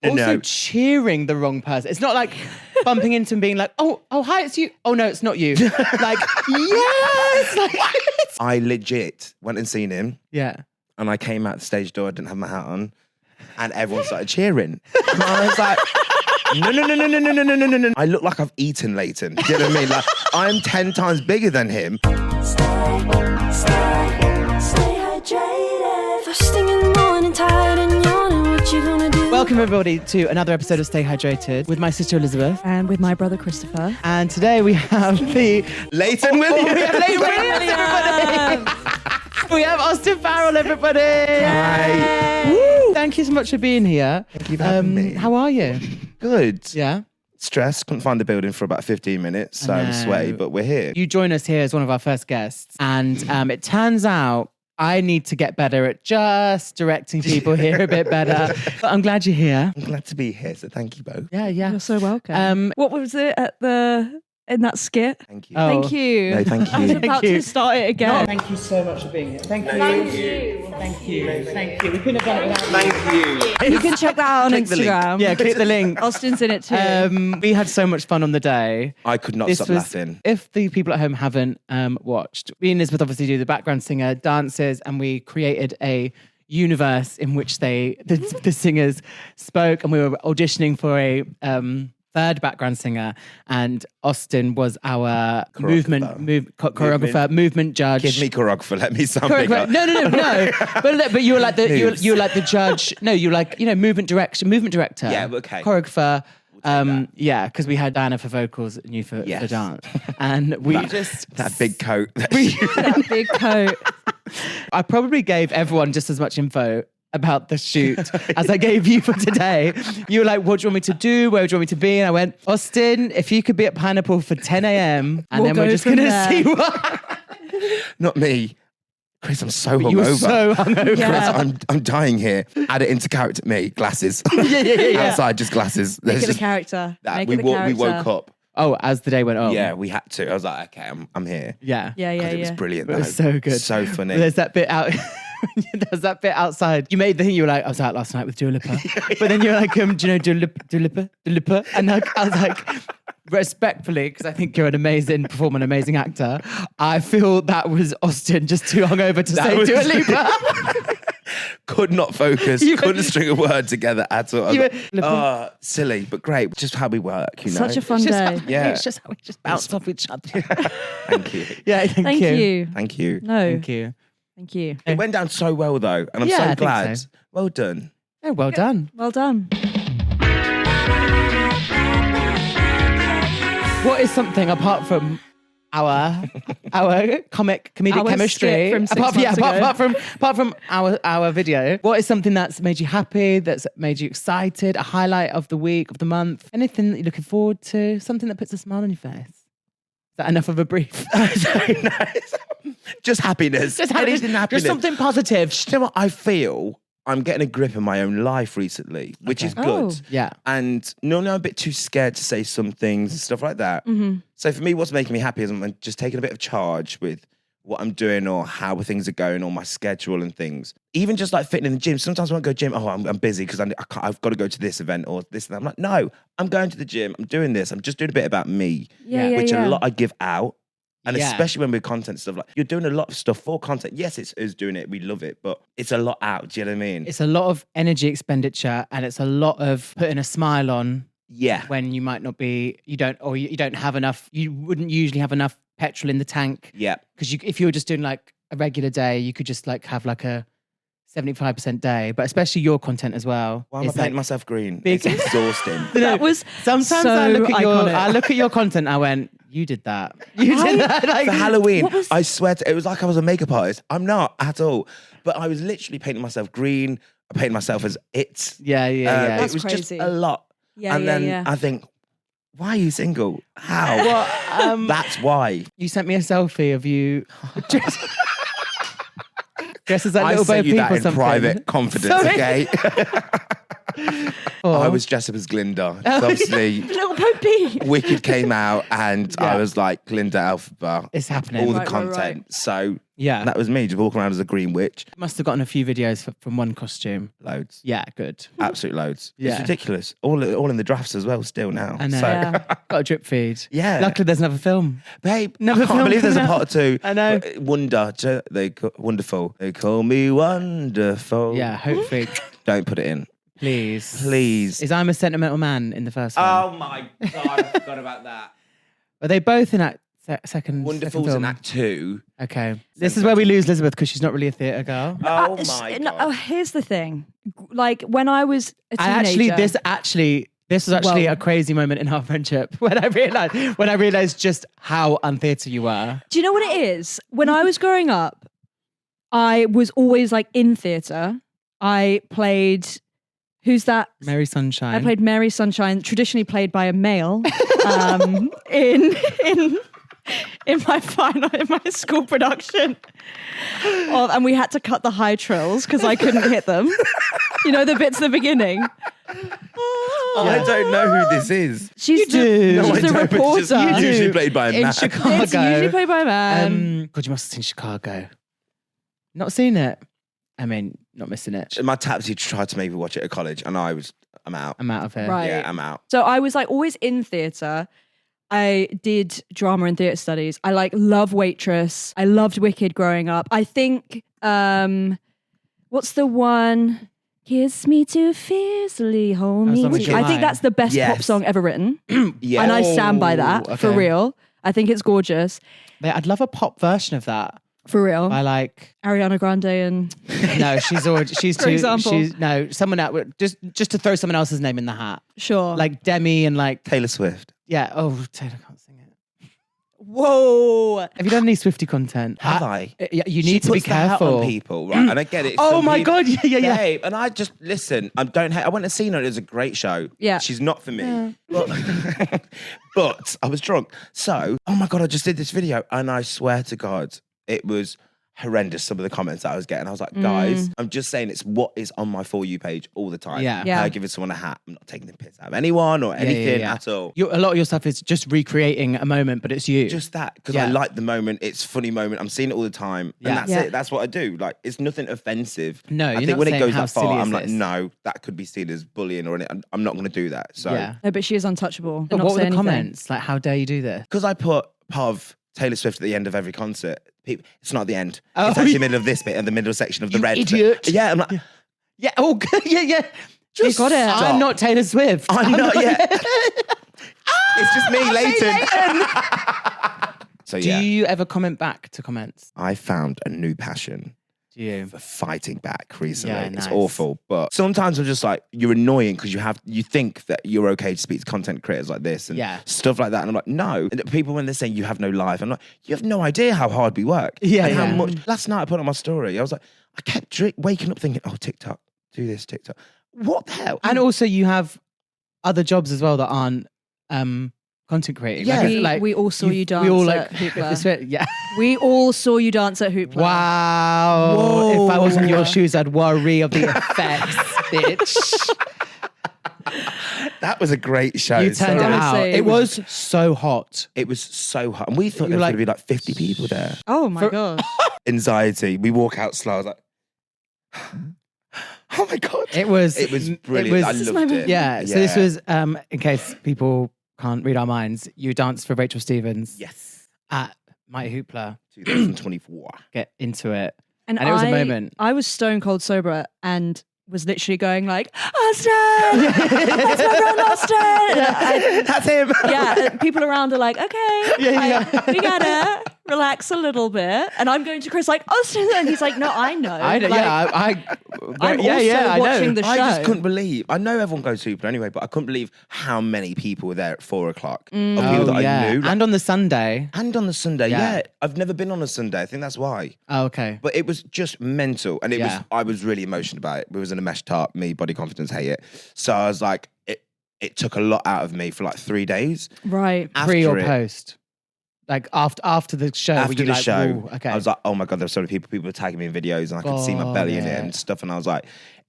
Also cheering the wrong person. It's not like bumping into and being like, oh, hi, it's you. Oh, no, it's not you. Like, yes. Like, I legit went and seen him. Yeah. And I came out the stage door, I didn't have my hat on. And everyone started cheering. And I was like, no. I look like I've eaten Leighton. Do you know what I mean? Like, I'm 10 times bigger than him. Stay hydrated. First thing in the morning, tired and yawning. What you gonna do? Welcome everybody to another episode of Stay Hydrated with my sister Elizabeth. And with my brother Christopher. And today we have the... Leighton Williams. We have Leighton Williams, everybody. We have Austyn Farrell, everybody. Hi. Woo. Thank you so much for being here. Thank you for having me. How are you? Good. Yeah. Stressed, couldn't find the building for about 15 minutes, so I'm sweaty, but we're here. You join us here as one of our first guests, and it turns out I need to get better at just directing people here a bit better. But I'm glad you're here. I'm glad to be here, so thank you both. Yeah. You're so welcome. What was it in that skit? Thank you. Oh. Thank you. No, thank I was you. about to start it again. Thank you so much for being here. Thank you. Thank you. Thank you. Thank you. We couldn't have done it without you. Thank you. You can check that out on Click the link. Instagram. Yeah, click the link. Austyn's in it too. We had so much fun on the day. I could not stop laughing. If the people at home haven't watched, me and Elizabeth obviously do the background singer dances, and we created a universe in which the singers spoke, and we were auditioning for a third background singer, and Austyn was our choreographer, movement judge. Give me choreographer, let me sound bigger. No. But you were like you were like the judge. No, you were like movement director. Yeah, okay. Choreographer. Because we had Diana for vocals and you for dance, and we just that big coat. That big coat. I probably gave everyone just as much info about the shoot as I gave you for today. You were like, what do you want me to do? Where do you want me to be? And I went, Austyn, if you could be at Pineapple for 10 a.m. and then we're just going to see what... Not me. Chris, I'm so hungover. You were so hungover. Yeah. Chris, I'm dying here. Add it into character. Me, glasses. Yeah. Outside, just glasses. Make it a character. We woke up. Oh, as the day went on. Yeah, we had to. I was like, okay, I'm here. Yeah. It was brilliant. It was so good. So funny. There's that bit out... There's that bit outside. You made the thing, you were like, I was out last night with Dua Lipa. But then you were like, do you know Dua Lipa? And like, I was like, respectfully, because I think you're an amazing performer, an amazing actor, I feel that was Austyn just too hungover to say Dua Lipa. Could not focus, couldn't string a word together at all. I was like, silly, but great. Just how we work, you know. Such a fun day. It's just how we just bounce off each other. Thank you. Yeah, thank you. Thank you. No. Thank you. Thank you. It went down so well though, and I'm Yeah, I so think glad. so. Well done. Oh, well done. Well done. What is something apart from our comedic Our chemistry? skit from 6 months ago. Apart from our video, what is something that's made you happy? That's made you excited? A highlight of the week, of the month? Anything that you're looking forward to? Something that puts a smile on your face? Is that enough of a brief? Very nice. Just happiness. Anything happiness. Just something positive. You know what? I feel I'm getting a grip of my own life recently, which is good. Oh. Yeah. And normally I'm a bit too scared to say some things and stuff like that. Mm-hmm. So for me, what's making me happy is I'm just taking a bit of charge with what I'm doing or how things are going or my schedule and things. Even just like fitting in the gym. Sometimes I won't go gym. Oh, I'm busy because I've got to go to this event or this and that. I'm like, no, I'm going to the gym. I'm doing this. I'm just doing a bit about me, which a lot I give out. And especially when we're content stuff, like you're doing a lot of stuff for content. Yes, it's us doing it. We love it, but it's a lot out. Do you know what I mean? It's a lot of energy expenditure and it's a lot of putting a smile on. Yeah. When you might not be, you don't have enough, you wouldn't usually have enough petrol in the tank. Yeah. Because if you were just doing like a regular day, you could just like have like a 75% day, but especially your content as well. Why am I painting myself green? Big- It's exhausting. That was Sometimes so I iconic. look at your content, I went, you did that. You did that. Like, For Halloween, I swear it was like I was a makeup artist. I'm not at all. But I was literally painting myself green. I painted myself as it. Yeah. That's It was just crazy. a lot. And then I think, why are you single? How? Well, That's why. you sent me a selfie of you dressed as that I little Bo sent you Peep that or in something. private confidence, Sorry. okay? I was dressed up as Glinda. So obviously, Little Popey. Wicked came out and Yeah. I was like Glinda Elphaba. It's happening. All the Right, content. So Yeah. that was me, just walking around as a green witch. Must have gotten a few videos from one costume. Loads. Yeah, good. Absolute loads. Yeah. It's ridiculous. All in the drafts as well, still now. I know. So, Yeah. Got a drip feed. Yeah. Luckily, there's another film. babe, Never I can't filmed believe there's a that. part 2. I know. Wonder. Wonderful. They call me wonderful. Yeah, hopefully. Don't put it in. Please. Please. Is I'm a Sentimental Man in the first one? Oh my God, I forgot about that. Are they both in Act second? Wonderful's second in film? Act 2. Okay. This is where we lose Elizabeth because she's not really a theatre girl. Oh my No, God. here's the thing. Like when I was a teenager. This was actually Well- a crazy moment in our friendship when I realized just how untheatre you were. Do you know what it is? When I was growing up, I was always like in theatre. I played, who's that? Mary Sunshine. I played Mary Sunshine, traditionally played by a male, in my school production. And we had to cut the high trills because I couldn't hit them. You know the bits at the beginning. I don't know who this is. She's do. the, No, I she's the don't, but it's just reporter. usually played by a in man. Chicago. It's usually played by a man. God, you must have seen Chicago. Not seen it. I mean, not missing it. My taxi tried to make me watch it at college, and I'm out. I'm out of here. Right. Yeah, I'm out. So I was like always in theatre. I did drama and theatre studies. I like love Waitress. I loved Wicked growing up. I think what's the one? Kiss me too fiercely, hold That was me. on too- Wicked I Line. think that's the best pop Yes. song ever written. Yeah. And I stand by that Oh, for okay. real. I think it's gorgeous. Mate, I'd love a pop version of that. For real. I like. Ariana Grande and No, she's already. She's For too. example. She's no someone else. Just to throw someone else's name in the hat, sure. like Demi and like Taylor Swift. yeah. Oh, Taylor can't sing it. whoa. Have you done any Swiftie content? Have I? Yeah, you She need to be puts that out careful. on people, right? And I get it. Oh Some my people- God, yeah. Babe, and I just listen. I don't. I went to see her. It was a great show. Yeah. she's not for me. But I was drunk. So, oh my God, I just did this video, and I swear to God, it was horrendous. Some of the comments that I was getting, I was like, guys, I'm just saying, it's what is on my For You page all the time. Yeah. Yeah. Giving someone a hat. I'm not taking the piss out of anyone or anything at all. A lot of your stuff is just recreating a moment, but it's you. Just that, because Yeah. I like the moment. It's a funny moment. I'm seeing it all the time, Yeah. and that's Yeah. it. That's what I do. Like, it's nothing offensive. No, I you're think not when it saying goes how that far, silly I'm is like, this? no, that could be seen as bullying or anything. I'm not going to do that. So, yeah. No, but she is untouchable. But and not what were say the anything. comments? Like, how dare you do this? because I put Pov Taylor Swift at the end of every concert. It's not the end. Oh, It's actually yeah. the middle of this bit and the middle section of the You red. idiot. Yeah, I'm like, Yeah. Oh, yeah. You got it. I'm not Taylor Swift. I'm not yet. It's just me, Leighton. So Do yeah, you ever comment back to comments? I found a new passion Do you? for fighting back recently. Yeah, It's nice. awful, but sometimes I'm just like, you're annoying because you think that you're okay to speak to content creators like this and Yeah. stuff like that. And I'm like, no. And people, when they're saying you have no life, I'm like, you have no idea how hard we work. Yeah, and how yeah. much. Last night I put on my story, I was like, I kept waking up thinking, oh, TikTok, do this, TikTok. What the hell? And also, you have other jobs as well that aren't content creating. Yeah. We all saw you dance We all at like Hoopla. yeah. We all saw you dance at Hoopla. Wow. Whoa. If I was in your shoes, I'd worry of the effects, bitch. That was a great show. You turned it Sorry. out. Honestly. It was so hot. It was so hot. And we thought You there were was like- going to be like 50 people there. Oh my For- God. Anxiety. We walk out slow. I was like, oh my God. It was brilliant. I It was, loved it. yeah. So this was, in case people can't read our minds, you danced for Rachel Stevens Yes. at Mighty Hoopla. 2024. Get into it. And it was a moment. I was stone cold sober and was literally going like, Austyn! That's my friend Austyn! That's him. Yeah, people around are like, okay, Yeah. we gotta relax a little bit. And I'm going to Chris like, Austyn! And he's like, no, I know. I know. Like, I'm also watching the show. I just couldn't believe. I know everyone goes to Hoopla anyway, but I couldn't believe how many people were there at 4 o'clock. Of people that I knew. And on the Sunday. And on the Sunday, Yeah. yeah. I've never been on a Sunday. I think that's why. Oh, okay. But it was just mental. And I was really emotional about it. We was in a mesh tarp, me, body confidence, hate it. So I was like, it took a lot out of me for like 3 days. Right. Pre or After it- post? Like after the show? were After you the like, show, "Ooh, okay. I was like, oh my God, there's so many people were tagging me in videos and I could see my God, belly in it yeah. and stuff. And I was like,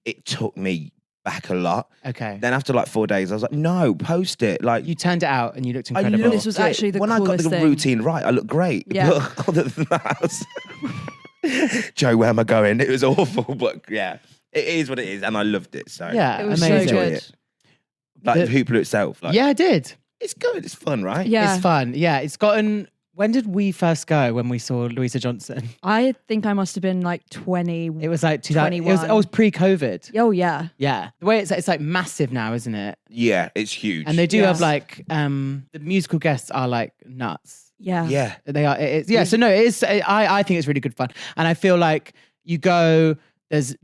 it took me back a lot. Okay. Then after like 4 days, I was like, no, post it. Like You turned it out and you looked I incredible. looked This was it. actually the when I got coolest the thing. routine right, I looked great. Yeah. But other than that, I was Joe, where am I going? It was awful, but yeah, it is what it is, and I loved it. So Yeah, It was amazing. so enjoy good. it. Like The- the Hoopla itself. Like, Yeah, I did. it's good. It's fun, right? Yeah. It's fun. Yeah, it's gotten. When did we first go? When we saw Louisa Johnson? I think I must have been like 20. It was like 2000. It was 21. pre-COVID. Oh, yeah. Yeah, the way it's like massive now, isn't it? Yeah, it's huge. And they do Yeah. have like the musical guests are like nuts. Yeah. yeah, They are. It's yeah. So no, it is. I think it's really good fun, and I feel like you go. There's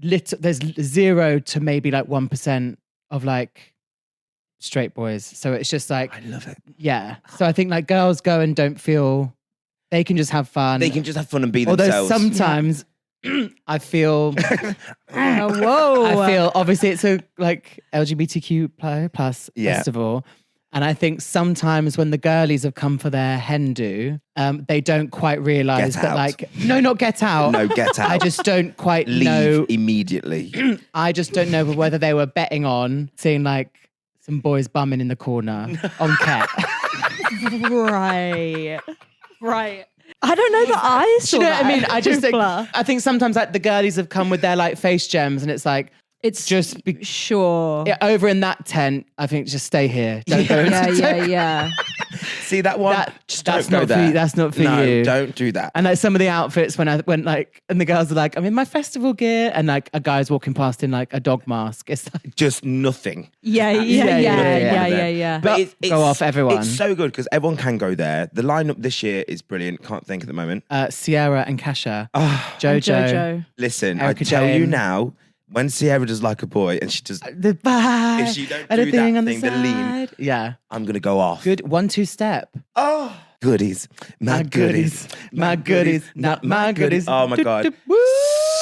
0 to maybe like 1% of like straight boys. So it's just like I love it. yeah. So I think like girls go and don't feel they can just have fun. They can just have fun and be Although themselves. sometimes I feel Oh, whoa. I feel obviously it's a like LGBTQ plus Yeah. festival. And I think sometimes when the girlies have come for their hen do, they don't quite realise Get that out. like no, not get out. No, get out. I just don't quite leave know. immediately. I just don't know whether they were betting on seeing like some boys bumming in the corner on Ket. Right. Right. I don't know that I Do saw you know that. what I mean? I just think Hoopla. I think sometimes like the girlies have come with their like face gems, and it's like It's just be, sure. yeah, over in that tent. I think just stay here. Don't go. Yeah, into- yeah, yeah. See that one? That's don't not go for there. you. That's not for no, you. don't do that. And like some of the outfits when I went like, and the girls are like, I'm in my festival gear, and like a guy's walking past in like a dog mask. It's like Just nothing. Yeah, yeah, Yeah, yeah, yeah, yeah, yeah. yeah, yeah. But go off, everyone. It's so good because everyone can go there. The lineup this year is brilliant. Can't think at the moment. Sierra and Kasha, Oh, Jojo, Jojo. listen, Erica I tell you Jane. now, when Sierra does like a boy and she does, the bye. If she don't and do the thing that on thing, the the lean. side. Yeah, I'm gonna go off. good 1-2 step. Oh, goodies, my goodies, my goodies, not my goodies. Oh my god, Woo!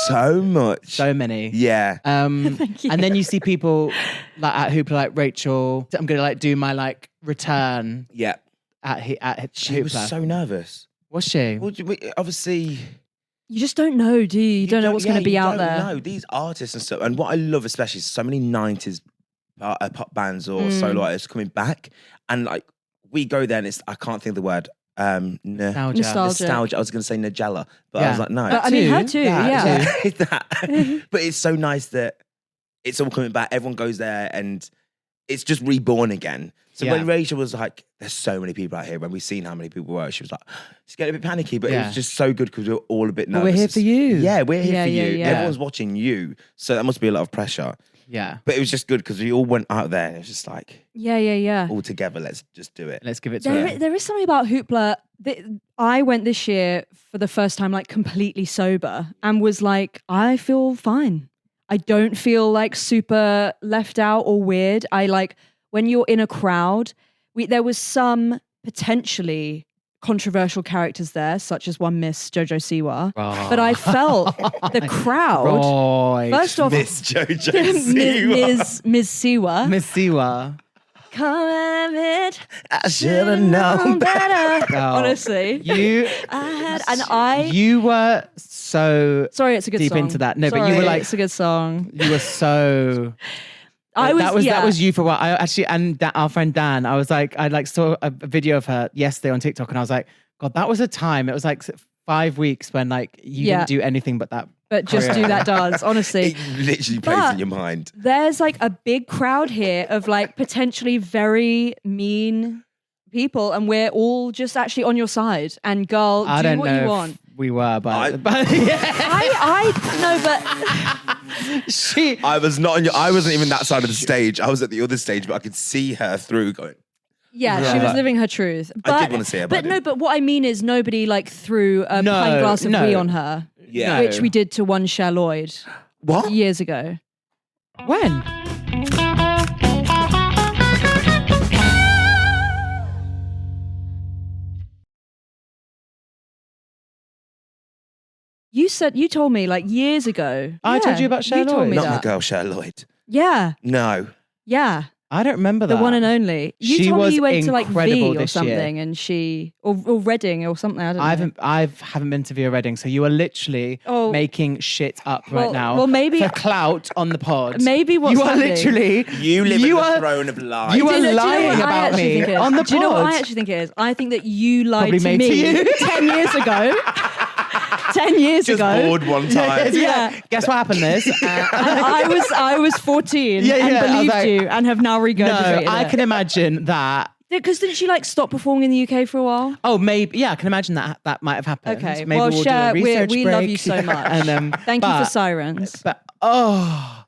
so much. So many. Yeah. And then you see people like at Hoopla, like Rachel. I'm gonna like do my like return Yeah. at She Hoopla. was so nervous. Was she? Well, obviously, You just don't know, do you? You don't know what's going to be out there. No, these artists and stuff. And what I love especially is so many 90s pop bands or solo artists coming back. And like, we go there and it's, I can't think of the word. Nostalgia. Nostalgia. I was going to say Nigella, but I Yeah. was like, no. I mean, her too, yeah. That. But it's so nice that it's all coming back. Everyone goes there and it's just reborn again. So when Yeah. Rachel was like, there's so many people out here, when we seen how many people were, she was like, she's getting a bit panicky, but it Yeah. was just so good because we were all a bit But nervous. we're here for you. Yeah, we're here Yeah, for yeah, you. yeah. Everyone's watching you. So that must be a lot of pressure. Yeah. But it was just good because we all went out there and it was just like, Yeah, yeah, yeah. all together, let's just do it. Let's give it to her. There is something about Hoopla. I went this year for the first time, like completely sober, and was like, I feel fine. I don't feel like super left out or weird. I like when you're in a crowd. There was some potentially controversial characters there, such as one Miss Jojo Siwa. But I felt the crowd. Right. First off, Miss Jojo Siwa. Ms. Siwa. Miss Siwa. Come at it. I should have known better. Oh. Honestly. You you were so Sorry, it's a good deep song. into that. No, but you Sorry, were like it's a good song. you were so that was you for a while. I actually and our friend Dan, I was like, I like saw a video of her yesterday on TikTok, and I was like, God, that was a time. It was like 5 weeks when like you Yeah. didn't do anything but that. But just do that dance, honestly. It literally plays But- in your mind. There's like a big crowd here of like potentially very mean people, and we're all just actually on your side. And girl, I do don't what know you if want. we were, but, I- but yeah. I no, but she I was not on I wasn't even that side of the stage. I was at the other stage, but I could see her through going. yeah, Yeah. she was Like, living her truth. I But, did wanna see her, but I But no, didn't. but what I mean is nobody like threw a No, pint glass of no. wee on her, Yeah. which we did to one Cher Lloyd What? years ago. when? You told me like years ago. I told you about Cher You told Lloyd. me Not my that. girl, Cher Lloyd. Yeah, No. yeah. I don't remember that. The one and only. You She told me was you went to like incredible V or this year. something, and or Reading or something. I don't know. I haven't been to Via Reading, so you are literally Oh. making shit up right Well- now. well, maybe- for clout on the pod. Maybe what's you are happening- literally You live you in are- the throne of lies. you are Do you know lying what I about actually me think it is? on the Do you know what pod. I actually think it is? I think that you lied Probably to made me to you. 10 years ago. 10 years Just ago. bored one time. Yeah. Guess what happened, Liz? And I was 14 Yeah, and yeah, I was believed like, you and have now no, regurgitated I it. can imagine that. Because didn't she like stop performing in the UK for a while? Oh, maybe. Yeah, I can imagine that might have happened. Okay, Maybe well, we'll Cher, do a research we break. love you so much. And, Thank you for but- Sirens. But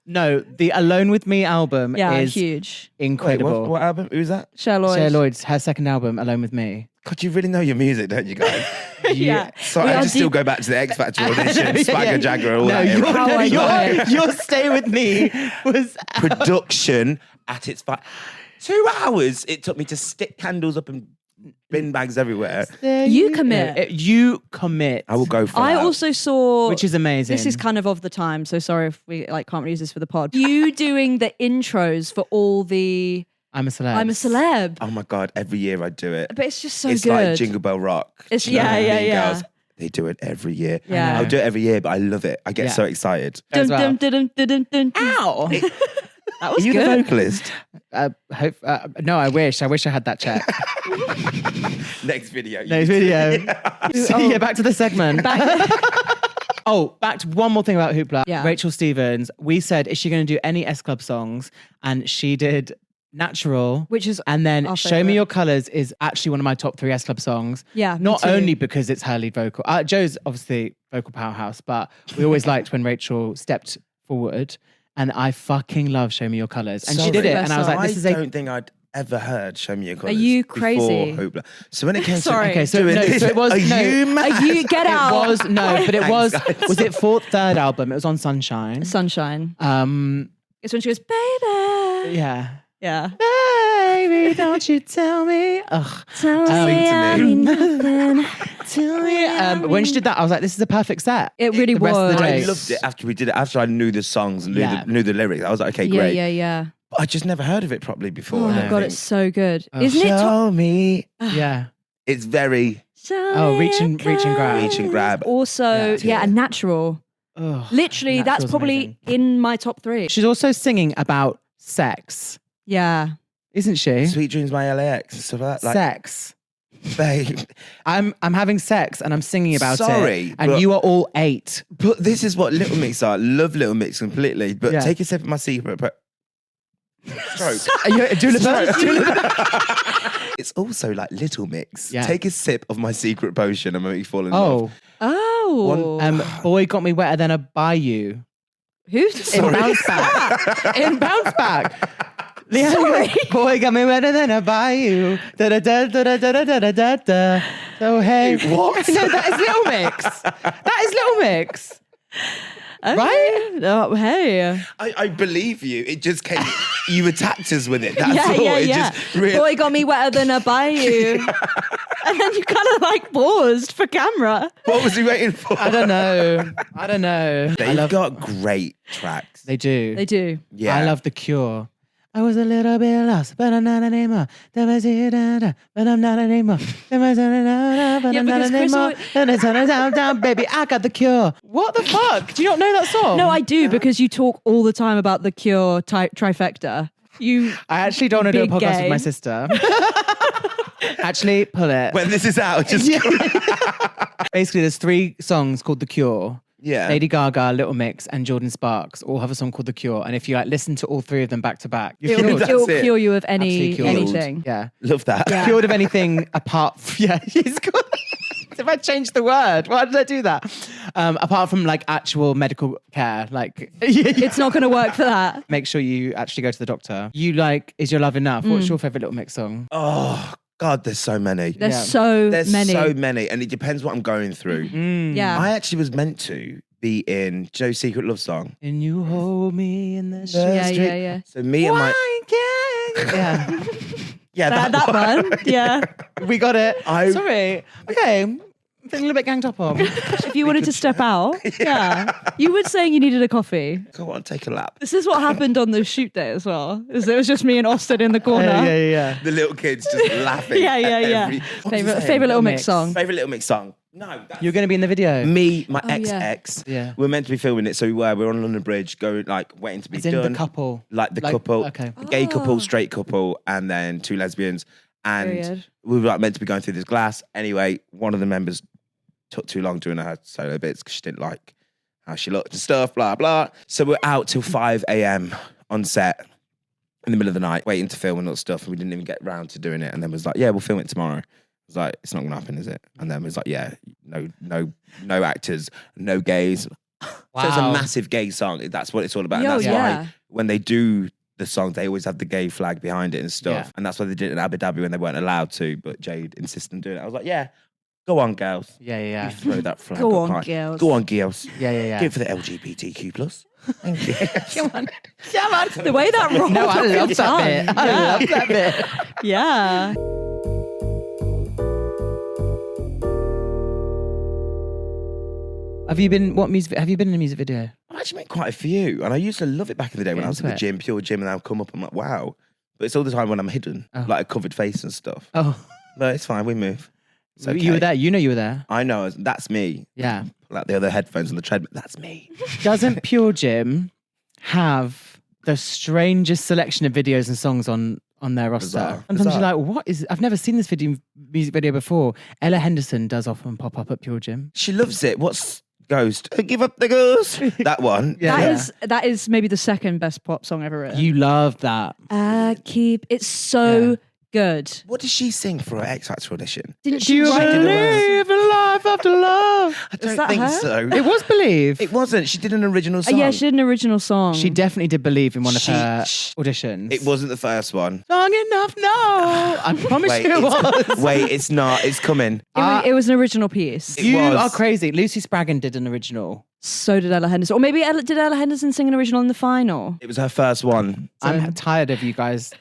no, the Alone with Me album Yeah, is huge. Wait, incredible. what album? Who's that? Cher Lloyd. Cher Lloyd's her second album, Alone with Me. God, you really know your music, don't you guys? Yeah. So We I are just still deep- go back to the X Factor audition, Swagger Jagger, all No, that. your, era. How I got your Stay With Me was Production at its 2 hours it took me to stick candles up and bin bags everywhere. You commit. You commit. I will go for I that. also saw, Which is amazing. this is kind of the time, so sorry if we like can't use this for the pod. You doing the intros for all the I'm a Celeb. I'm a Celeb, Oh my God, every year I do it. but it's just so It's good. like Jingle Bell Rock. It's- Do you know yeah, what I yeah, mean, yeah. girls? They do it every year. Yeah. I'll do it every year, but I love it. I get Yeah. so excited. As well. Dun, dun, dun. Ow! That Are was you the good. vocalist? No, I wish. I wish I had that check. Next video. No video. So, yeah, back to the segment. Back to one more thing about Hoopla. Yeah. Rachel Stevens, we said, is she going to do any S Club songs? And she did Natural. Which is And then our Show Me favourite. Your Colours is actually one of my top 3 S Club songs. Yeah, me Not too. only because it's her lead vocal. Joe's obviously vocal powerhouse, but we always liked when Rachel stepped forward. And I fucking love Show Me Your Colours. And she Sorry. did it. And I was like, I this is don't think I'd ever heard Show Me Your Colours. you crazy? Before Hoopla. So when it came Sorry. to Okay, so doing no, this, so it was are no. you mad? Get out. It was no, but it Thanks, was. guys. Was it third album? It was on Sunshine. Sunshine. It's when she goes, baby. Yeah. Yeah. Baby, don't you tell me. Ugh. Tell Sing me to I me. mean nothing. Tell me. When she did that, I was like, this is a perfect set. It really The rest of the was. day. I loved it after we did it. After I knew the songs and Yeah. knew the lyrics, I was like, okay, Yeah, great. yeah. But I just never heard of it properly before. Oh and my I God, think, it's so good. Oh. Isn't it? Show me. Yeah. It's very Oh, reach and grab. reach and grab. Also, Yeah. and natural. Ugh, Literally, that's Natural's probably amazing. in my top 3. She's also singing about sex, Yeah. isn't she? Sweet Dreams by LAX and stuff like that. Like, Sex. babe. I'm having sex and I'm singing about Sorry, it. And but- you are all 8. But this is what Little Mix are. Love Little Mix completely. But Yeah. take a sip of my secret. Stroke. Are you Julep? It's also like Little Mix. Yeah. Take a sip of my secret potion and make me fall in love. Oh. Oh. Boy got me wetter than a bayou. Who's In Bounce Back. In Bounce Back. Sorry. Boy got me wetter than a bayou. Da da da da da da da da da da. So hey. What? No, that is Little Mix. That is Little Mix. Right? Oh, hey. I believe you. It just came. You attacked us with it. That's Yeah, all. yeah, It yeah. just really. Boy got me wetter than a bayou. And then you kind of like paused for camera. What was he waiting for? I don't know. I They've got great tracks. They do. They do. Yeah. I love The Cure. I was a little bit lost, but I'm not anymore. But I'm not anymore. But I'm because not Chris anymore. always- And it's down, baby. I got The Cure. What the fuck? Do you not know that song? No, I do because you talk all the time about the Cure trifecta. You I actually don't want to do a Big podcast gay. with my sister. Actually, pull it. When this is out, just Basically, there's 3 songs called The Cure. yeah. Lady Gaga, Little Mix, and Jordan Sparks all have a song called The Cure. And if you like listen to all 3 of them back to back, you're it'll, cured. That's it'll it. cure you of Absolutely cured. anything. Yeah. Love that. Yeah. Cured of anything apart from, yeah, he's got, if I changed the word, why did I do that? Apart from like actual medical care, like It's not going to work for that. make sure you actually go to the doctor. You like, Is Your Love Enough? What's your favorite Little Mix song? Oh God, there's so many. There's Yeah. so There's many. so many, and it depends what I'm going through. Yeah. I actually was meant to be in Joe's Secret Love Song. And you hold me in the Yeah, street. yeah. So me and my Yeah. yeah That one. Yeah. We got it. I- Sorry. Okay. Feeling a little bit ganged up on. If you wanted to step out, yeah. You were saying you needed a coffee. Go on, take a lap. This is what happened on the shoot day as well. It was just me and Austyn in the corner. Yeah. The little kids just laughing. Yeah. Favorite Little Mix song. Favorite Little Mix song. No, that's You're going to be in the video. me, my yeah. ex. Yeah. We were meant to be filming it, so we were on London Bridge, going like waiting to be As in done. the couple. Like the couple, Okay. gay couple, straight couple, and then 2 lesbians. And Period. we were like meant to be going through this glass. Anyway, one of the members took too long doing her solo bits because she didn't like how she looked and stuff, blah, blah. So we're out till 5 a.m. on set in the middle of the night, waiting to film and all that stuff. And we didn't even get round to doing it. And then was like, yeah, we'll film it tomorrow. I was like, it's not going to happen, is it? And then it was like, yeah, no actors, no gays. So it's a Wow. massive gay song. That's what it's all about. Yo, and that's yeah. why when they do the song, they always have the gay flag behind it and stuff. Yeah. And that's why they did it in Abu Dhabi when they weren't allowed to. But Jade insisted on doing it. I was like, yeah, go on, girls. Yeah. You throw that flag. Go up on, high. girls. Go on, girls. Yeah. Give it for the LGBTQ plus. Thank you. Come on. The way that rolled No, I off your love that bit. tongue. I love that bit. Yeah. Have you been in a music video? I actually made quite a few. And I used to love it back in the day when I was at the into it. gym, pure gym, and I'll come up and I'm like, wow. But it's all the time when I'm hidden, like a covered face and stuff. Oh, But it's fine, we move. It's okay. you were there. You know you were there. I know, that's me. Yeah. Like the other headphones on the treadmill, that's me. Doesn't Pure Gym have the strangest selection of videos and songs on their roster? Bizarre. Sometimes Bizarre. you're like, what is? I've never seen this music video before. Ella Henderson does often pop up at Pure Gym. She loves it. What's Ghost? Give up the ghost. That one. Yeah. That is maybe the second best pop song ever written. You love that. It's so good. What did she sing for her X Factor audition? Didn't Do she you write it? believe in life after love? I don't that think her? so. It was Believe. It wasn't. She did an original song. Yeah, she did an original song. She definitely did Believe in one of She- her sh- auditions. It wasn't the first one. Long enough, no. I promise Wait, you it was. Wait, it's not. It's coming. It was an original piece. It You was. are crazy. Lucy Spraggan did an original. So did Ella Henderson. Or maybe did Ella Henderson sing an original in the final? It was her first one. I'm tired of you guys.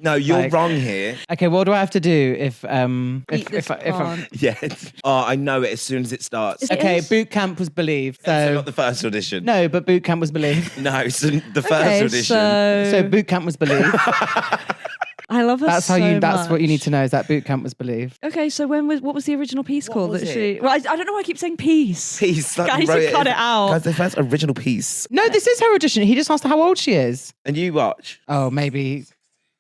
No, you're Like- wrong here. Okay, what do I have to do if Eat this if I'm plant. Yeah. Oh, I know it as soon as it starts. Is it- okay? is- Boot camp was Believe. So So not the first audition. no, but boot camp was Believe. No, so the first Okay, audition. So boot camp was Believe. I love her That's so how you. That's what you need much. to know. Is that boot camp was Believe. Okay, so what was the original piece What called was that it? she? Well, I don't know why I keep saying piece. Piece. Like, Guys, wrote you cut it out. Guys, the first original piece. No, this is her audition. He just asked her how old she is. And you watch. Oh, maybe.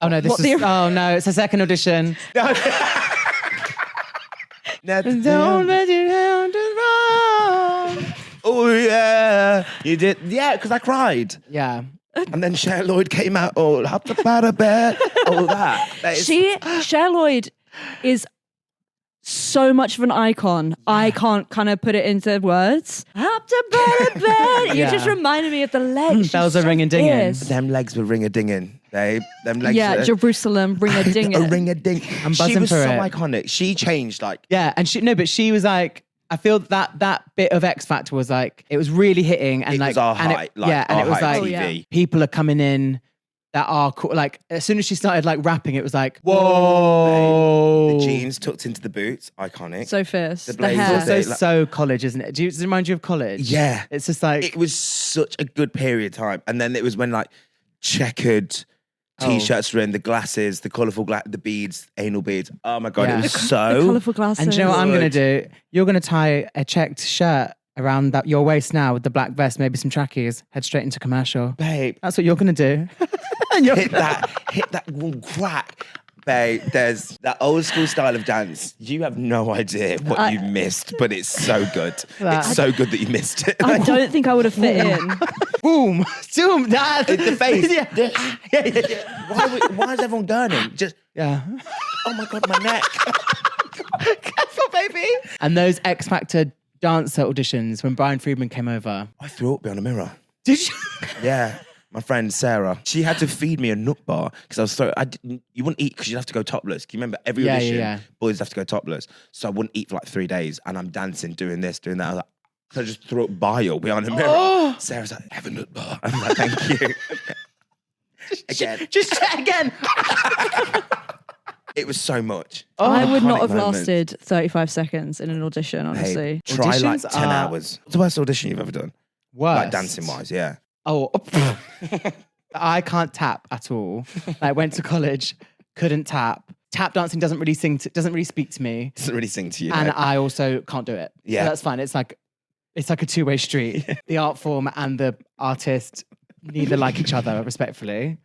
Oh no, this What, is. the- Oh no, it's a second audition. Don't let your hand wrong. Oh yeah, you did. Yeah, because I cried. Yeah. And then Cher Lloyd came out. Oh, up the batter bear. All that. That is- Cher Lloyd is so much of an icon. I can't kind of put it into words. Up to bed. You Yeah. just reminded me of the legs. Bells She's are ringing, dinging. fierce. Them legs were ring a dinging, babe. Them legs. Yeah, were, Jerusalem, ring a ding a it. ring a ding. I'm She buzzing was for so it. iconic. She changed like. Yeah, and she was like, I feel that bit of X Factor was like, it was really hitting, and It like, was our and height, like, yeah, and our it was height like, TV. yeah. people are coming in that are cool. Like, as soon as she started like rapping, it was like, whoa. The jeans tucked into the boots, iconic. So fierce. The The, blazers, hair. Also, Like- so college, isn't it? Does it remind you of college? Yeah. It's just like, It was such a good period of time. And then it was when like checkered t-shirts were in, the glasses, the colourful the beads, anal beads. Oh my God, Yeah. it was The so... colourful glasses. and do you know what I'm going to Good. do? You're going to tie a checked shirt around your waist now with the black vest, maybe some trackies, head straight into commercial. Babe, That's what you're going to do. And you're hit that one crack. Babe, there's that old school style of dance. You have no idea what you missed, but it's so good. It's so good that you missed it. I don't think I would have fit in. boom, boom, that. The face. Yeah. Yeah. Why is everyone gurning? Just, Yeah. oh my God, my neck. Careful, baby. And those X Factor dancer auditions when Brian Friedman came over. I threw up behind a mirror. Did you? Yeah. My friend Sarah, she had to feed me a nut bar because I was so you wouldn't eat because you'd have to go topless. Can you remember every Yeah, audition? yeah. Boys have to go topless, so I wouldn't eat for like 3 days, and I'm dancing, doing this, doing that. I was like, so I just threw up bile behind a mirror. Oh. Sarah's like, have a nut bar. I'm like, thank you. Again, Just check again. it was so much. I would not Iconic have moment. lasted 35 seconds in an audition, honestly. Hey, try like Auditions 10 are- hours. What's the worst audition you've ever done? Worst. Like dancing wise, yeah. Oh, I can't tap at all. I went to college, couldn't tap. Tap dancing doesn't really speak to me, Doesn't really sing to you. and no. I also can't do it. Yeah. So that's fine. It's like a two-way street. The art form and the artist neither like each other, respectfully.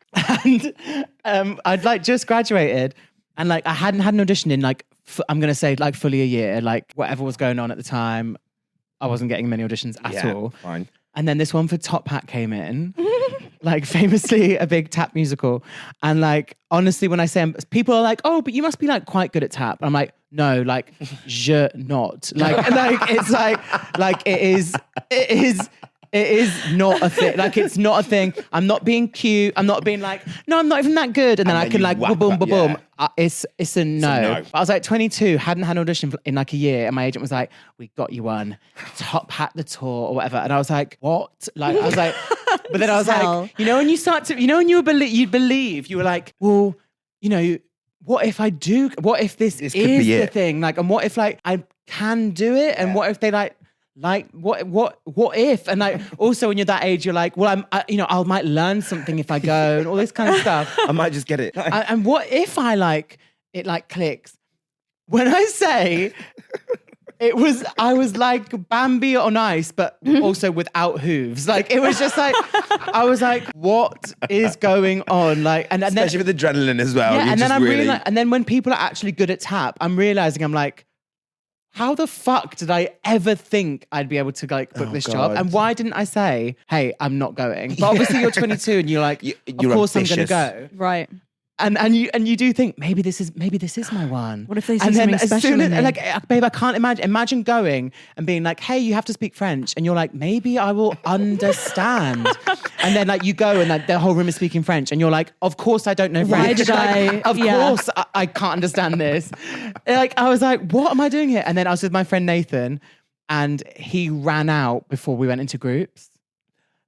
And I'd like just graduated, and like I hadn't had an audition in like I'm gonna say like fully a year. Like whatever was going on at the time, I wasn't getting many auditions at yeah, all. fine. And then this one for Top Hat came in, like famously a big tap musical. And like, honestly, when I say, people are like, oh, but you must be like quite good at tap. I'm like, no, like, je not. Like it's like it is not a thing. Like, it's not a thing. I'm not being cute. I'm not being like, no, I'm not even that good. And then I then can you like, whack boom, that, boom, boom. yeah. It's a no. no. I was like 22, hadn't had an audition in like a year. And my agent was like, we got you one. Top Hat the tour or whatever. And I was like, what? Like, I was like, but then I was Hell. like, you know, when you start to, you know, when you believe, you were like, well, you know, what if this This could is be the it. thing? Like, and what if like I can do it? And what if they like what if? And like also when you're that age, you're like, well, I might learn something if I go and all this kind of stuff. I might just get it. And what if I like it like clicks? When I say I was like Bambi on ice, but also without hooves. Like it was just like I was like, what is going on? Like and then Especially with adrenaline as well. yeah, You and then just I'm really... and then when people are actually good at tap, I'm realizing I'm like, how the fuck did I ever think I'd be able to like book this job? God. And why didn't I say, hey, I'm not going? But obviously you're 22 and you're like, You're of course ambitious. I'm gonna go. Right. And you do think maybe this is my one. What if they see and then something as special soon in as me? like babe, I can't imagine going and being like, hey, you have to speak French, and you're like, maybe I will understand. And then like you go and like the whole room is speaking French, and you're like, of course I don't know French. Why did Like, I- Of yeah. course I can't understand this. Like I was like, what am I doing here? And then I was with my friend Nathan, and he ran out before we went into groups.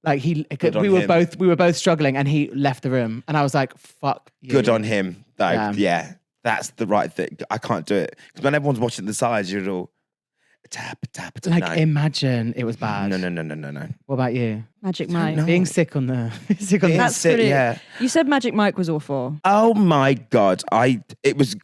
Like on we were him. both struggling, and he left the room, and I was like, fuck you. Good on him, though. Yeah. Yeah, that's the right thing. I can't do it. Because when everyone's watching the sides, you're all tap. Like no. imagine it was bad. No. What about you? Magic Mike. No. Being sick on the That's it, pretty. yeah. You said Magic Mike was awful. Oh my God. It was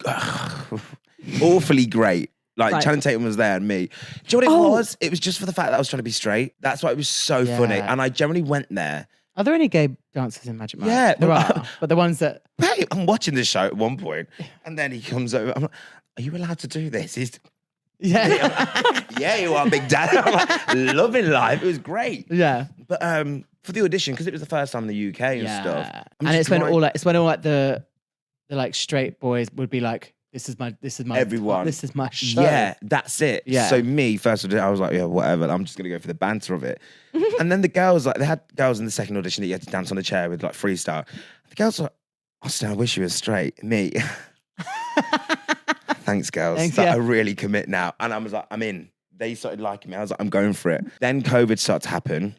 awfully great. Like Right. Channing Tatum was there and me. Do you know what it Oh. was? It was just for the fact that I was trying to be straight. That's why it was so funny. Yeah. And I generally went there. Are there any gay dancers in Magic Mike? Yeah, there well, are. But the ones that Hey, I'm watching this show at one point, and then he comes over. I'm like, are you allowed to do this? He's, yeah, you are, Big Dad. I'm like, loving life. It was great. yeah. But for the audition, because it was the first time in the UK and stuff. I'm And just it's when trying- all like the like straight boys would be like, this is my Everyone. this is my show. Yeah, that's it. Yeah. So me, first audition, I was like, yeah, whatever. I'm just gonna go for the banter of it. And then the girls, like, they had girls in the second audition that you had to dance on a chair with like freestyle. The girls were like, Austyn, I wish you were straight. Me. Thanks, girls. Thanks, Like, yeah. I really commit now. And I was like, I'm in. They started liking me. I was like, I'm going for it. Then COVID started to happen.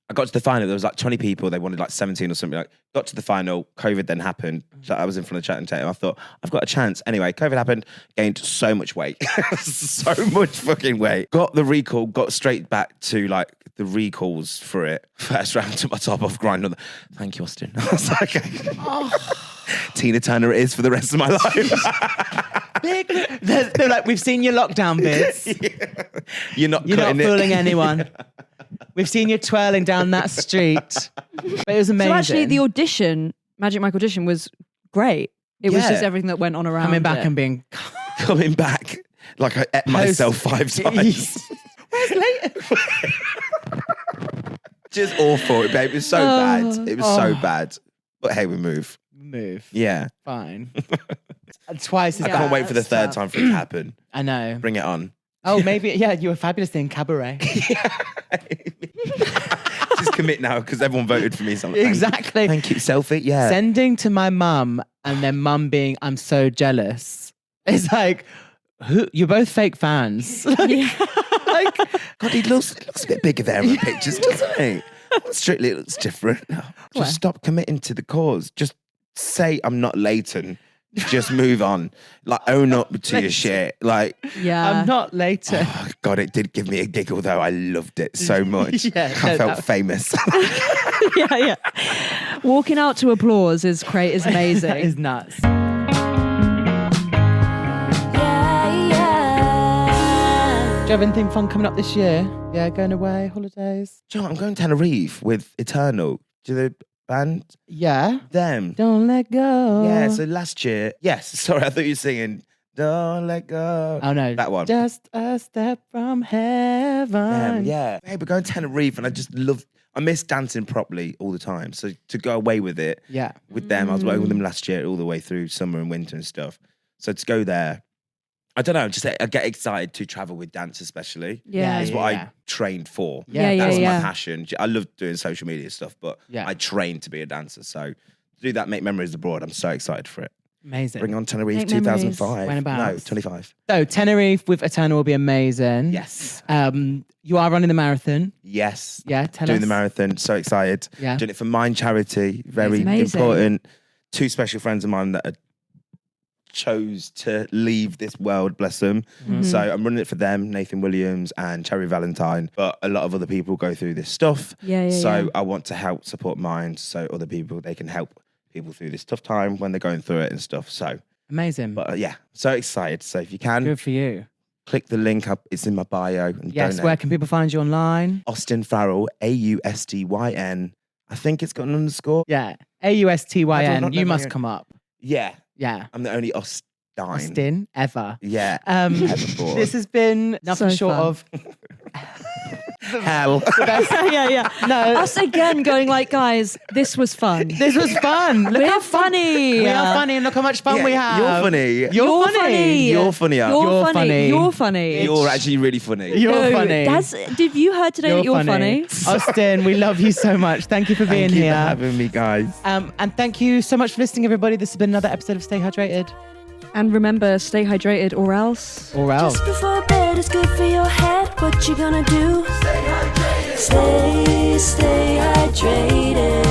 I got to the final. There was like 20 people. They wanted like 17 or something. Like, got to the final. COVID then happened. So I was in front of Channing Tatum. I thought, I've got a chance. Anyway, COVID happened. Gained so much weight. So much fucking weight. Got the recall. Got straight back to like the recalls for it. First round, took my top off, grind on the... Thank you, Austyn. I was like, Tina Turner it is for the rest of my life. They're like, we've seen your lockdown bits. You're not You're not cutting it. fooling anyone. We've seen you twirling down that street. But it was amazing. So actually, the audition, Magic Mike audition, was great. It was Yeah. just everything that went on around coming back it. and being Coming back like I ate myself 5 times. Where's later? Just awful, babe. It was so bad. It was so bad. But hey, we move. Move. Yeah. Fine. Twice as I bad. can't wait for the that's third tough. time for it to happen. I know. Bring it on. Oh, maybe, yeah, you were fabulous in Cabaret. Just commit now because everyone voted for me. So I'm like, Exactly. Thank you. Selfie. Yeah. Sending to my mum and then mum being, I'm so jealous. It's like, you're both fake fans. Like, God, he looks a bit bigger there in the pictures, doesn't he? Strictly, it looks different. Just stop committing to the cause. Just say I'm not Leighton. Just move on. Like, own up to your shit. Like, Yeah. I'm not later. oh, God, it did give me a giggle though. I loved it so much. Yeah, I no, felt that- famous. yeah. Walking out to applause is amazing. That is nuts. Yeah, Do you have anything fun coming up this year? Yeah, going away, holidays? Do you know what? I'm going to Tenerife with Eternal. Do you know the band? Yeah. Them. Don't let go. Yeah, so last year, yes, sorry, I thought you were singing Don't Let Go. Oh no. That one. Just a step from heaven. Yeah. Hey, we're going to Tenerife and I miss dancing properly all the time. So to go away with it, Yeah. with them, I was working with them last year all the way through summer and winter and stuff. So to go there, I don't know, I get excited to travel with dance especially. Yeah. It's what yeah. I trained for. Yeah, That's yeah. my passion. I love doing social media stuff, but Yeah. I trained to be a dancer. So to do that, make memories abroad, I'm so excited for it. Amazing. Bring on Tenerife Make memories. 2005. No, Whenabouts? 25. So Tenerife with Eternal will be amazing. Yes. You are running the marathon. Yes. Yeah, tell Doing us. the marathon. So excited. Yeah. Doing it for Mind Charity. Very Amazing. important. Two special friends of mine that chose to leave this world, bless them. Mm-hmm. So I'm running it for them, Nathan Williams and Cherry Valentine. But a lot of other people go through this stuff. Yeah. So I want to help support Mind so other people, they can help people through this tough time when they're going through it and stuff. So, Amazing. but yeah, so excited. So if you can, Good for you. click the link up. It's in my bio. And Yes, donate. where can people find you online? Austyn Farrell, Austyn. I think it's got an underscore. Yeah. I do Austyn. not You know must my- come up. Yeah, Yeah. I'm the only Austyn. Austyn ever. Yeah. Um, Ever bought. this has been nothing So short fun. of Hell. yeah. no. Us again going like, guys, this was fun. This was fun. Look We're how fun. funny. We are funny and look how much fun Yeah, we have. You're funny. You're funny. You're funnier. You're funny. funny. You're funny. You're actually really funny. You're No, funny. Did you heard today that you're funny? Austyn, we love you so much. Thank you for being Thank you here. for having me, guys. And thank you so much for listening, everybody. This has been another episode of Stay Hydrated. And remember, stay hydrated or else. Or else. just before bed is good for your head. What you gonna do? Stay hydrated. Stay hydrated.